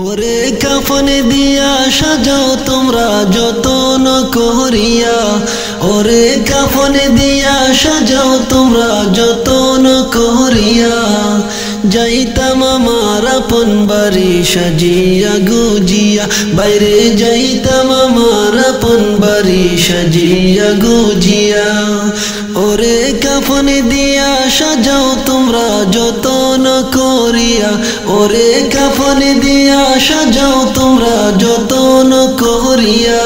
ওরে কাফন দিয়া সাজাও তোমরা যতন করিয়া, ওরে কাফন দিয়া সাজাও তোমরা যতন করিয়া, যাইতাম আমার আপন বাড়ি সাজিয়া গুজিয়া, বাইরে যাইতাম আমার আপন বাড়ি সাজিয়া গুজিয়া। ওরে কাফন দিয়া সাজাও তোমরা যতন করিয়া, ওরে কাফন দিয়া সাজাও তোমরা যতন করিয়া,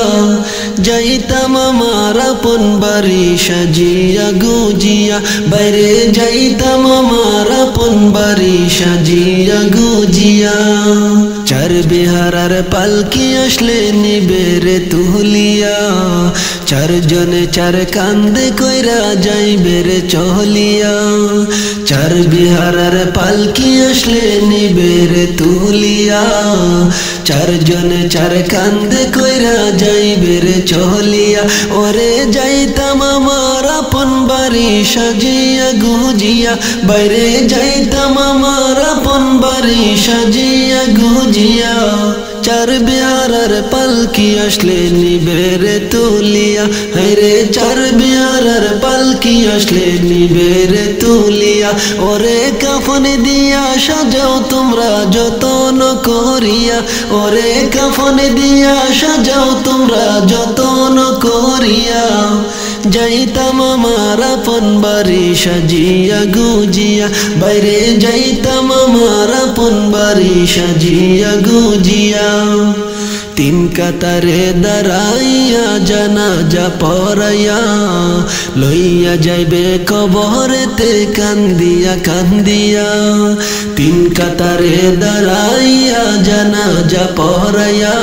যাইতাম আমার আপন বাড়ি সাজিয়া গুজিয়া, বাইরে যাইতাম আমার আপন বাড়ি সাজিয়া গুজিয়া। চার বিহারার পালকি আসলে নিবে রে তুলিয়া, চারজনে চার কান্দে কইরা যাইবে রে চলিয়া। চার বিহারার পালকি আসলে নিবে রে তুলিয়া, চারজনে চার কান্দে কইরা যাইবে রে চলিয়া। ওরে যাইতাম আমার আপন বাড়ি সাজিয়া গুজিয়া, বাইরে যাইতাম আমার আপন বাড়ি সাজিয়া গুজিয়া। চার বিহারার পালকি আসলে নিবে রে তুলিয়া, হায়রে চার বিহারার পালকি আসলে নিবে রে তুলিয়া। ওরে কাফন দিয়া সাজাও তোমরা যতন করিয়া, ওরে কাফন দিয়া সাজাও তোমরা যতন করিয়া, যাইতাম আমার আপন বাড়ি সাজিয়া গুজিয়া, বাইরে যাইতাম আমার আপন বাড়ি সাজিয়া গুজিয়া। তিন কাতারে দাঁড়াইয়া জানাজা পড়াইয়া, লইয়া যাইবে কবরেতে কান্দিয়া কান্দিয়া। তিন কাতারে দাঁড়াইয়া জানাজা পড়াইয়া,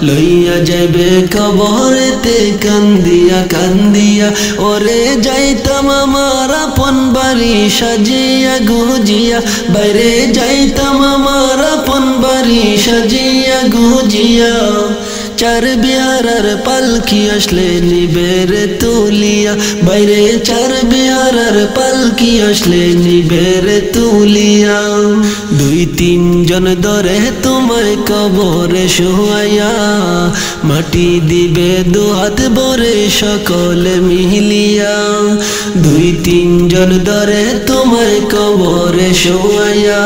লইয়া যাইবে কবরেতে কান্দিয়া কান্দিয়া। ওরে যাইতাম আমার আপন বাড়ি সাজিয়া গুজিয়া, বাইরে যাইতাম আমার আপন বাড়ি সাজিয়া গুজিয়া। চার বিহারার পালকি আসলে নিবে রে তুলিয়া, বাইরে চার বিহারার পালকি আসলে নিবে রে তুলিয়া। দুই তিন জন ধরে তোমায় কবরে শোয়াইয়া, মাটি দিবে দুহাত ভরে সকলে মিলিয়া। দুই তিন জন ধরে তোমায় কবরে শোয়াইয়া,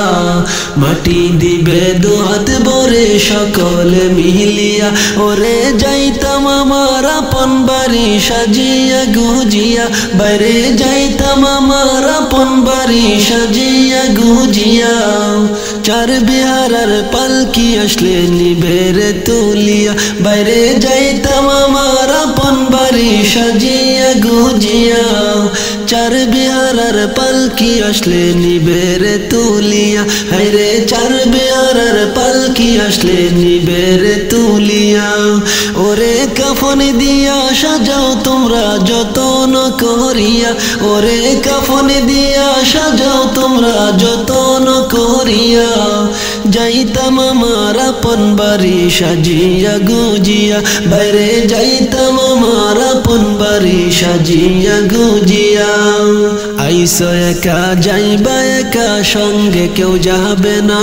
মাটি দিবে দুহাত ভরে সকলে মিলিয়া। ওরে যাইতাম আমার আপন বাড়ি সাজিয়া গুজিয়া, বাইরে যাইতাম আমার আপন বাড়ি সাজিয়া গুজিয়া। চার বিহারার পালকি আসলে নিবে রে তুলিয়া, বাইরে যাইতাম আমার আপন বাড়ি সাজিয়া গুজিয়া। চার বিহারার পালকি আসলে নিবে রে তুলিয়া, হায়রে চার বিহারার পালকি আসলে নিবে রে তুলিয়া। ওরে কাফন দিয়া সাজাও তোমরা যতন করিয়া, ওরে কাফন দিয়া সাজাও তোমরা যতন করিয়া, যাইতাম আমার আপন বাড়ি সাজিয়া গুজিয়া, বাইরে যাইতাম আমার আপন বাড়ি সাজিয়া গুজিয়া। আইসো একা যাইবা একা, সঙ্গে কেউ যাবে না,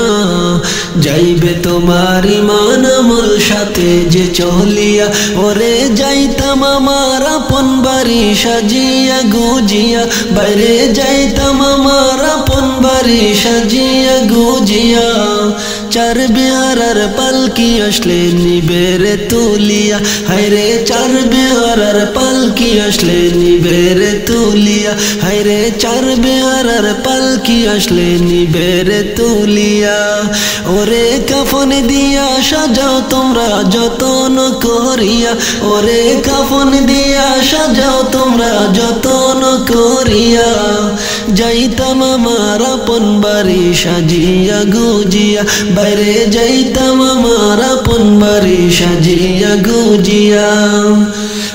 যাইবে তোমার ইমান আমল সাথে যে চলিয়া। ওরে যাইতাম আমার আপন বাড়ি সাজিয়া গুজিয়া, বাইরে যাইতাম আমার আপন বাড়ি সাজিয়া গুজিয়া। চার বিহারার পালকি আসলে নিবে রে তুলিয়া, হায়রে চার বিহারার পালকি আসলে নিবে রে তুলিয়া, হায়রে চার বিহারার পালকি আসলে নিবে রে তুলিয়া। ওরে কাফন দিয়া সাজাও তোমরা যতন করিয়া, ওরে কাফন দিয়া সাজাও তোমরা যতন করিয়া, যাইতাম আমার আপন বাড়ি সাজিয়া গুজিয়া, বাইরে যাইতাম আমার আপন বাড়ি সাজিয়া গুজিয়া।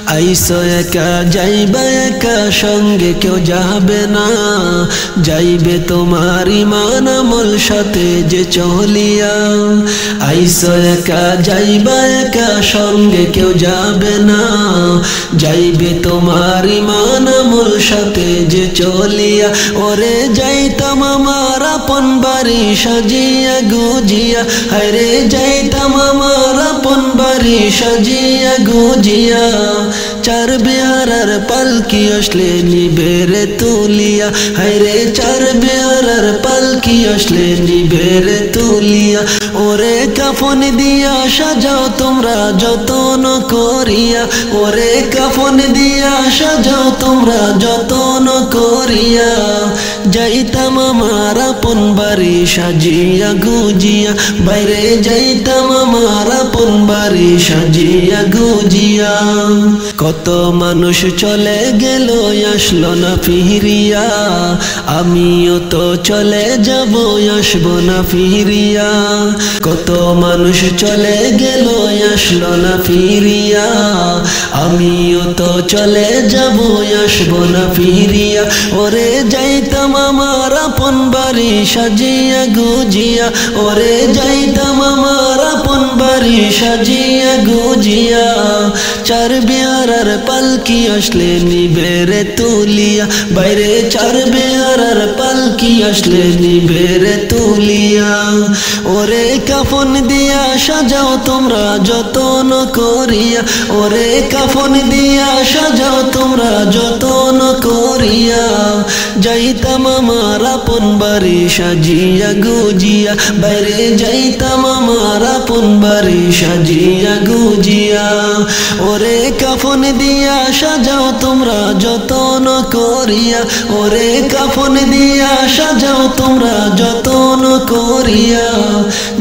আইসো একা যাইবা একা সঙ্গে কেউ যাবে না যাইবে তোমার ঈমান আমল সাথে যে চলিয়া আইসো একা যাইবা একা সঙ্গে কেউ যাবে না যাইবে তোমার ঈমান আমল সাথে যে চলিয়া ওরে যাইতাম আমার আপন বাড়ি সাজিয়া গুজিয়া হায়রে যাইতাম আমার আপন বাড়ি সাজিয়া গুজিয়া চার বিহারার পালকি আসলে নিবে রে তুলিয়া হায়রে চার বিহারার পালকি আসলে নিবে রে তুলিয়া ওরে কাফন দিয়া সাজাও তোমরা যতন করিয়া ওরে কাফন দিয়া সাজাও তোমরা যতন করিয়া যাইতাম আমার আপন বাড়ি সাজিয়া গুজিয়া বাইরে যাইতাম আমার আপন বাড়ি সাজিয়া গুজিয়া কত মানুষ চলে গেল আসলো না ফিরিয়া আমিও তো চলে যাব আসবো না ফিরিয়া কত মানুষ চলে গেল আসলো না ফিরিয়া আমিও তো চলে যাব আসবো না ফিরিয়া ওরে যাইতাম আমার আপন বাড়ি সাজিয়া গুজিয়া ওরে যাইতাম আমার আপন বাড়ি সাজিয়া গুজিয়া চার বিহারার পালকি আসলে নিবে রে তুলিয়া বাইরে চার বিহারার পালকি আসলে নিবে রে তুলিয়া ওরে কাফন দিয়া সাজাও তোমরা যতন করিয়া ওরে কাফন দিয়া সাজাও তোমরা যতন করিয়া যাইতাম আমার আপন বাড়ি সাজিয়া গুজিয়া বাইরে যাইতাম আমার আপন বাড়ি সাজিয়া গুজিয়া ওরে কাফন দিয়া সাজাও তোমরা যতন করিয়া ওরে কাফন দিয়া সাজাও তোমরা যতন করিয়া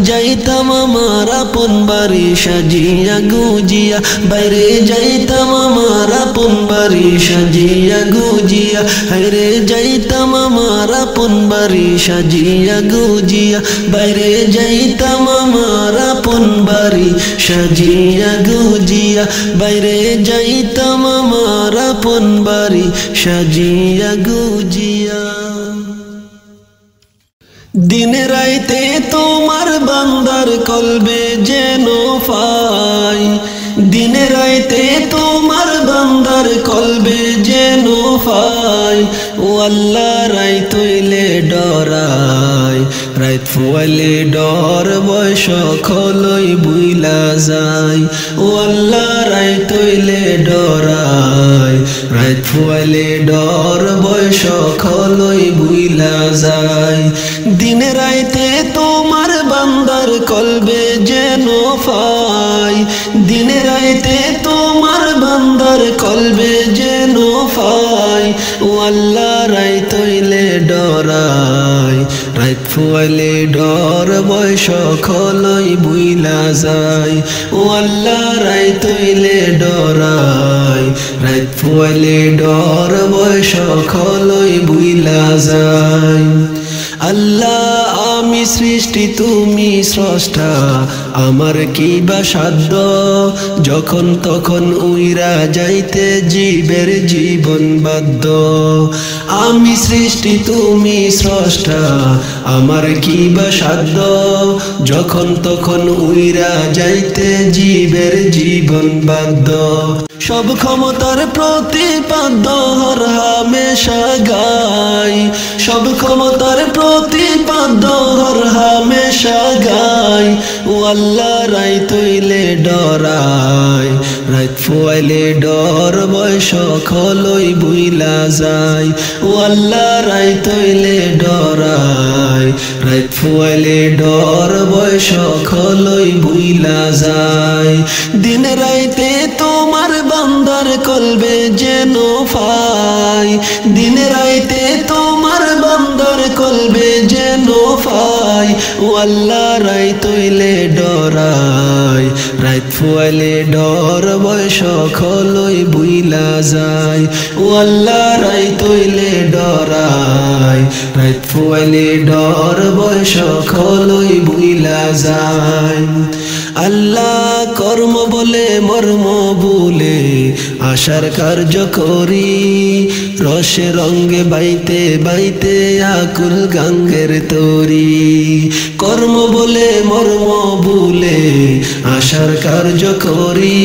যাইতাম আমার আপন বাড়ি সাজিয়া গুজিয়া বাইরে যাইতাম আমার আপন বাড়ি সাজিয়া গুজিয়া হায়রে যাইতাম আমার আপন বাড়ি সাজিয়া গুজিয়া বাইরে যাইতাম আমার আপন বাড়ি সাজিয়া গুজিয়া বাইরে যাইতাম আমার আপন বাড়ি সাজিয়া গুজিয়া দিন রাইতে তোমার বান্দার কলবে যেন পাই দিন রাইতে তোমার বান্দার কলবে যেন পাই ও আল্লাহ রাই তৈলে ডরাই রাইত ফুয়ালে ডর বয়স খলই বুইলা যায় ও আল্লাহ রাই তৈলে ডরাই রাইত ফুয়ালে ডর বয়স খলই বুইলা যায় দিন রাইতে তোমার বান্দার কলবে যেন পাই দিন রাইতে তোমার বান্দার কলবে যেন পাই ও আল্লাহ রাই তৈলে ডরাই রাইত ফুয়ালে ডর বয়স খলই বুইলা যায় ও আল্লাহ রাই তৈলে ডরাই রাইত ফুয়ালে ডর বয়স খলই বুইলা যায় আল্লাহ আমি সৃষ্টি তুমি স্রষ্টা আমার কি বা সাধ্য যখন তখন উইরা যাইতে জীবের জীবন বাধ্য আমি সৃষ্টি তুমি স্রষ্টা আমার কি বা সাধ্য যখন তখন উইরা যাইতে জীবের জীবন বাধ্য সব ক্ষমতার প্রতিপাদ্য হর হামেশা গাই সব ক্ষমতার প্রতিপাদ্য হর হামেশা গাই ও আল্লাহ রাই তৈলে ডরাই রাইত ফুয়াইলে ডর বয়স খলই বুইলা যায় ও আল্লাহ রাই তৈলে ডরাই রাইত ফুয়াইলে ডর বয়স খলই বুইলা যায় দিন রাইতে তোমার বান্দার কলবে যেন পাই দিন রাইতে তোমার বান্দার কলবে যেন পাই ও আল্লাহ রাই তৈলে ডরাই রাইত ফুয়াইলে ডর বয়স খলই বুইলা যায় ও আল্লাহ রাই তৈলে ডরাই রাইত ফুয়াইলে ডর বয়স খলই বুইলা যায় আল্লাহ কর্ম বলে মর্ম ভুলে আশার কার্য করি রসে রঙ্গে বাইতে বাইতে আকুল গাঙ্গের তরি কর্ম বলে মর্ম ভুলে আশার কার্য করি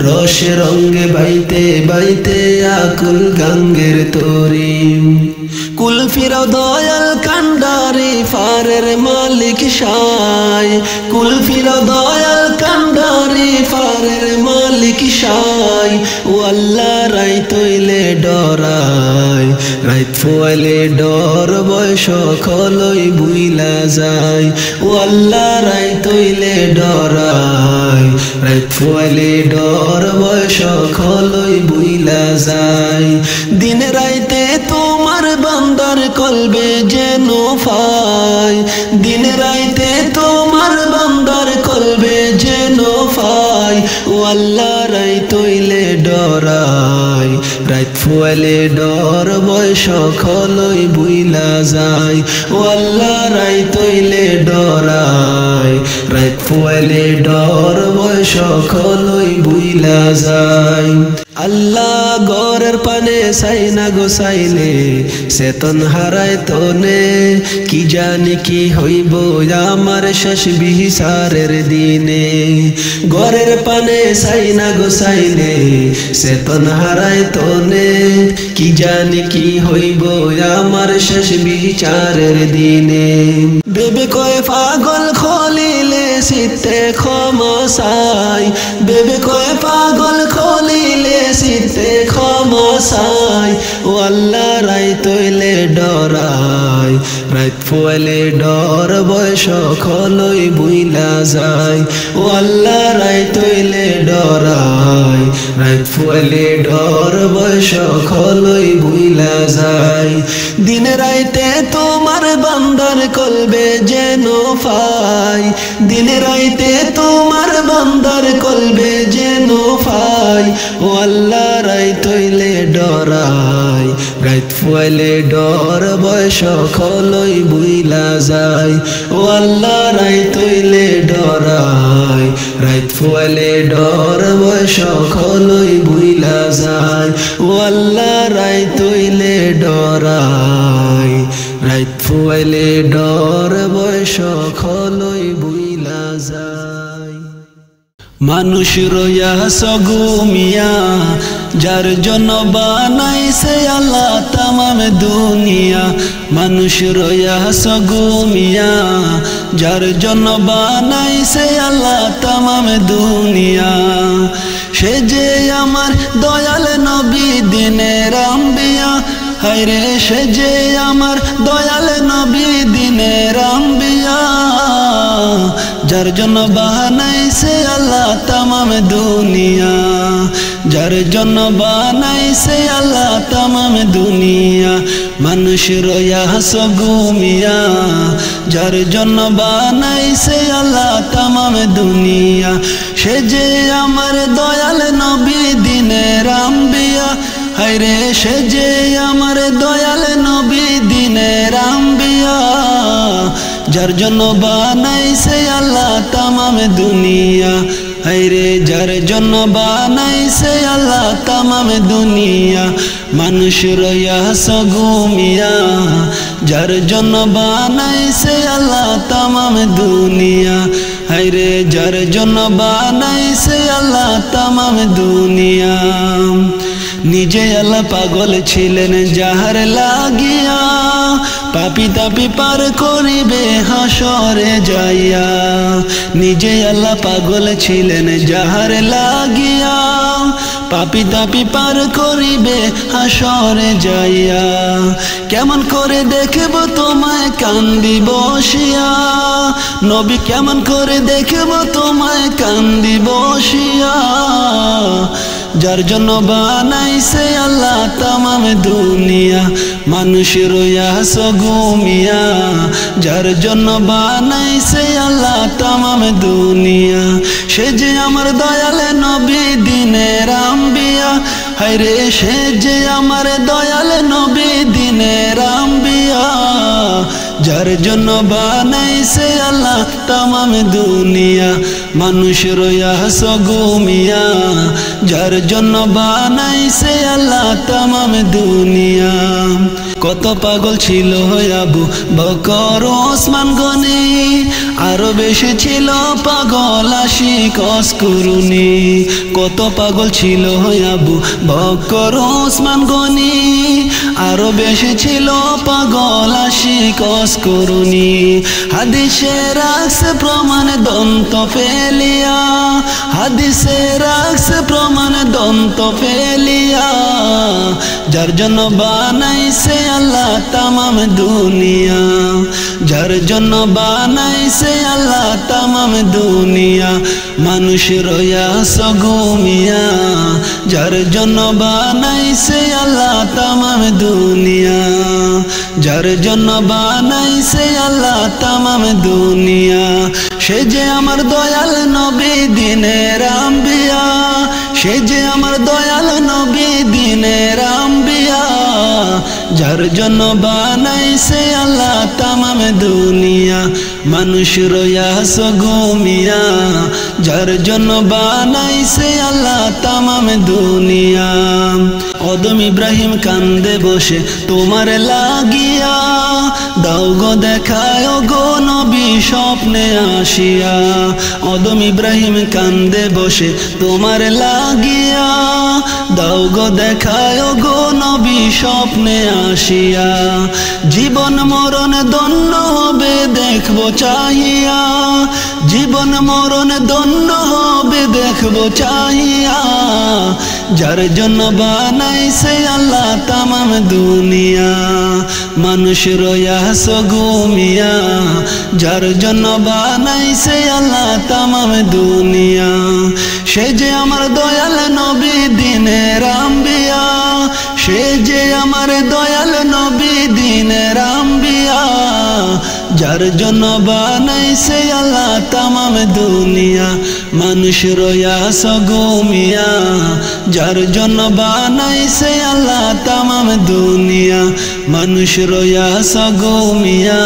রসে রঙ্গে বাইতে বাইতে আকুল গাঙ্গের তরি কুল ফিরাও দয়াল কান্ডারি ফারের মালিক সাই কুল ফিরাও দয়াল কান্ডারি ফারের মালিক সাই ও আল্লাহ রাই তৈলে ডরাই রাইত ফুয়ালে ডর বয়স খলই বুইলা যায় ও আল্লাহ রাই তৈলে ডরাই রাইত ফুয়ালে ডর বয়স খলই বুইলা যায় দিন রাইতে তোমার বান্দার কলবে যেন ফাই দিন রাইতে তোমার বান্দার কলবে যেন ফাই ও আল্লাহ রাই তৈলে ডরাই রাইত ফুয়ালে ডর বয়স খলই বুইলা যায় ও আল্লাহ রাই তৈলে ডরাই রাইত ফুয়ালে ডর বয়স খলই বুইলা যায় আল্লাহ গরের পানে সাইনা গোসাইলে চেতন হারায় তনে কি জানি কি হইব আমার শেষ বিচারের দিনে গরের পানে সাইনা গোসাইলে চেতন হারায় তনে কি জানি কি হইব আমার শেষ বিচারের দিনে বেবে কয় পাগল খলিলে সিতে ক্ষমা চাই বেবে কয় পাগল খলিলে সিতে ক্ষমা চাই ও আল্লাহ রাই তৈলে ডরাই রাইত ফুয়ালে ডর বয়স খলই বুইলা যায় ও আল্লাহ রাই তৈলে ডরাই রাইত ফুয়ালে ডর বয়স খলই বুইলা যায় দিন রাইতে তোমার বান্দার কলবে যেন ফাই দিন রাইতে তোমার বান্দার কলবে যেন ফাই ও আল্লাহ রাই তৈলে ডরাই রাইত ফুয়ালে ডর বয়স খলই বুইলা যায় ও আল্লাহ রাই তৈলে ডরাই রাইত ফুয়ালে ডর বয়স খলই বুইলা যায় ও আল্লাহ রাই তৈলে ডরাই রাইত ফুয়ালে ডর বয়স খলই বুইলা যায় মানুষ রইয়া সগুমিয়া যার জন্য বানাইছে আল্লাহ তামাম দুনিয়া মানুষ রইয়া সগুমিয়া যার জন্য বানাইছে আল্লাহ তামাম দুনিয়া সে যে আমার দয়াল নবী দিনের আম্বিয়া হায়রে সে যে আমার দয়াল নবী দিনের আম্বিয়া যার জন্য বানাইছে আল্লাহ তামাম দুনিয়া যার জন্য বানাইছে আল্লাহ তামাম দুনিয়া মানুষ রইয়া সগুমিয়া যার জন্য বানাইছে আল্লাহ তামাম দুনিয়া সে যে আমার দয়াল নবী দিনের আম্বিয়া হায়রে সে যে আমার দয়াল নবী দিনের আম্বিয়া যার জন্য বানাইছে আল্লাহ তামাম দুনিয়া হায়রে যার জন্য বানাইছে আল্লাহ তামাম দুনিয়া মানুষ রইয়া সগুমিয়া যার জন্য বানাইছে আল্লাহ তামাম দুনিয়া হায়রে যার জন্য বানাইছে আল্লাহ তামাম দুনিয়া নিজে আল্লাহ পাগল ছিলেন যাহার লাগিয়া পাপি তাপি পার করিবে হাসরে যাইয়া নিজে আল্লাহ পাগল ছিলেন যাহার লাগিয়া পাপি তাপি পার করিবে হাসরে যাইয়া কেমন করে দেখব তোমায় কান্দি বসিয়া নবী কেমন করে দেখব তোমায় কান্দি বসিয়া যার জন্য বানাইছে আল্লাহ তামাম দুনিয়া মানুষ রইয়া সগুমিয়া যার জন্য বানাইছে আল্লাহ তামাম দুনিয়া সে যে আমার দয়াল নবী দিনের আম্বিয়া হায়রে সে যে আমার দয়াল নবী দিনের আম্বিয়া যার জন্য বানাইছে আল্লাহ তামাম দুনিয়া মানুষ রয়াস গুমিয়া যার জন্য বানাইছে আল্লাহ তামাম দুনিয়া কত পাগল ছিল আবু বকর ওসমান গনি আরো বেশি ছিল পাগল আশিক অস্কুরুনি কত পাগল ছিল আবু বকর ওসমান গনি আরো বেশি ছিল পাগল আশিক অস্কুরুনি হাদিসে রাখছে প্রমাণ দন্ত ফেলিয়া হাদিসে রাখছে প্রমাণ দন্ত ফেলিয়া যার জন্য বানাইছে আল্লাহ তামাম দুনিয়া যার জন্য বানাইছে আল্লাহ তামাম দুনিয়া মানুষ রয়াস গুমিয়া যার জন্য বানাইছে আল্লাহ তামাম দুনিয়া যার জন্য বানাইছে আল্লাহ তামাম দুনিয়া সে যে আমার দয়াল নবী দিনের আম্বিয়া সে যে আমার দয়াল নবী দিনের আম্বিয়া যার জন্য বানাইছে আল্লাহ তামাম দুনিয়া মানুষ রয়াস গুমিয়া যার জন্য বানাইছে আল্লাহ তামাম দুনিয়া অদম ইব্রাহিম কান্দে বসে তোমার লাগিয়া দাও গো দেখায় গো নবী স্বপ্নে আসিয়া অদম ইব্রাহিম কান্দে বসে তোমার লাগিয়া দাও গো দেখায় গো নবী স্বপ্নে আসিয়া জীবন মরণ ধন্য হবে দেখবো চাহিয়া জীবন মরণ ধন্য হবে দেখবো চাহিয়া যার জন্য বানাইছে আল্লাহ তামাম দুনিয়া মানুষ রয়াস গুমিয়া যার জন্য বানাইছে আল্লাহ তামাম দুনিয়া সে যে আমার দয়াল নবী দিনের আম্বিয়া সে যে আমার দয়াল নবী দিনের আম্বিয়া যার জন্য বানাইছে আল্লাহ তামাম দুনিয়া মানুষ রয়াস গুমিয়া যার জন্য বানাইছে আল্লাহ তামাম দুনিয়া মানুষ রয়াস গুমিয়া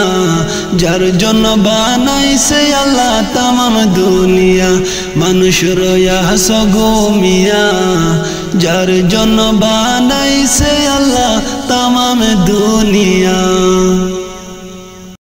যার জন্য বানাইছে আল্লাহ তামাম দুনিয়া মানুষ রয়াস গুমিয়া যার জন্য বানাইছে আল্লাহ তামাম দুনিয়া।